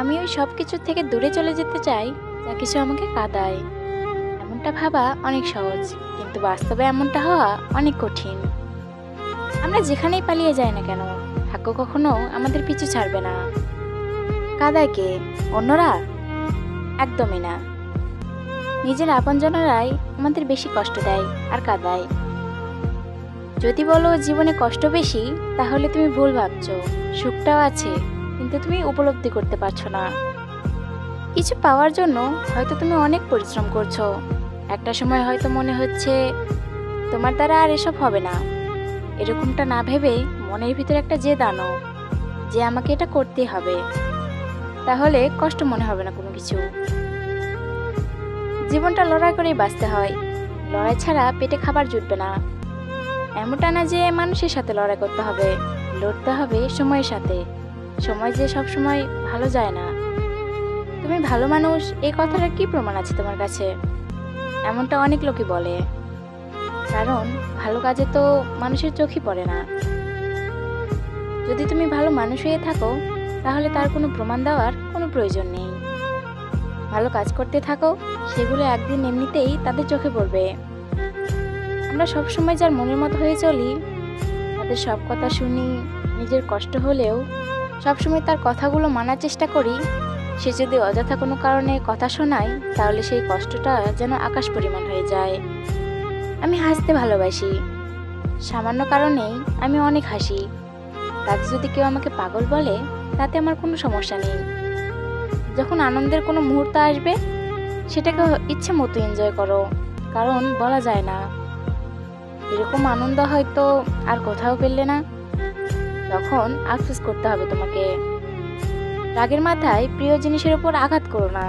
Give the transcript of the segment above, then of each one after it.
আমি ওই সব কিছুর থেকে দূরে চলে যেতে চাই যা কিছু আমাকে কাঁদায়। এমনটা ভাবা অনেক সহজ, কিন্তু বাস্তবে এমনটা হওয়া অনেক কঠিন। আমরা যেখানেই পালিয়ে যাই না কেন, ভাগ্য কখনো আমাদের পিছু ছাড়বে না। কাঁদায় কে? অন্যরা? একদমই না। নিজের আপনজনেরাই আমাদের বেশি কষ্ট দেয় আর কাঁদায়। যদি বলো জীবনে কষ্ট বেশি, তাহলে তুমি ভুল ভাবছো। সুখটাও আছে, কিন্তু তুমি উপলব্ধি করতে পারছো না। কিছু পাওয়ার জন্য হয়তো তুমি অনেক পরিশ্রম করছো। একটা সময় হয়তো মনে হচ্ছে তোমার দ্বারা আর এসব হবে না। এরকমটা না ভেবে মনের ভিতরে একটা জেদ আনো যে আমাকে এটা করতেই হবে, তাহলে কষ্ট মনে হবে না কোনো কিছু। জীবনটা লড়াই করেই বাঁচতে হয়, লড়াই ছাড়া পেটে খাবার জুটবে না। এমনটা না যে মানুষের সাথে লড়াই করতে হবে, লড়তে হবে সময়ের সাথে। সময় যে সব সময় ভালো যায় না। তুমি ভালো মানুষ এই কথাটার কি প্রমাণ আছে তোমার কাছে? এমনটা অনেক লোকই বলে, কারণ ভালো কাজে তো মানুষের চোখই পড়ে না। যদি তুমি ভালো মানুষ হয়ে থাকো, তাহলে তার কোনো প্রমাণ দেওয়ার কোনো প্রয়োজন নেই। ভালো কাজ করতে থাকো, সেগুলো একদিন এমনিতেই তাদের চোখে পড়বে। আমরা সবসময় যার মনের মতো হয়ে চলি, তাদের সব কথা শুনি, নিজের কষ্ট হলেও সবসময় তার কথাগুলো মানার চেষ্টা করি। সে যদি অযথা কোনো কারণে কথা শোনায়, তাহলে সেই কষ্টটা যেন আকাশ পরিমাণ হয়ে যায়। আমি হাসতে ভালোবাসি, সামান্য কারণেই আমি অনেক হাসি। তাতে যদি কেউ আমাকে পাগল বলে, তাতে আমার কোনো সমস্যা নেই। যখন আনন্দের কোনো মুহূর্ত আসবে, সেটাকে ইচ্ছে মতো এনজয় করো, কারণ বলা যায় না এরকম আনন্দ হয়তো আর কোথাও পেলে না। তখন আফসোস করতে হবে তোমাকে। রাগের মাথায় প্রিয় জিনিসের উপর আঘাত করো না,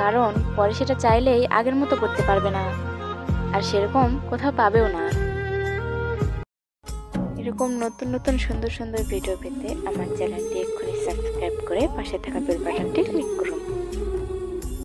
কারণ পরে সেটা চাইলেই আগের মতো করতে পারবে না, আর সেরকম কোথাও পাবেও না। এরকম নতুন নতুন সুন্দর সুন্দর ভিডিও পেতে আমার চ্যানেলটি এক্ষুনি সাবস্ক্রাইব করে পাশে থাকা বেল বাটনটি ক্লিক করুন।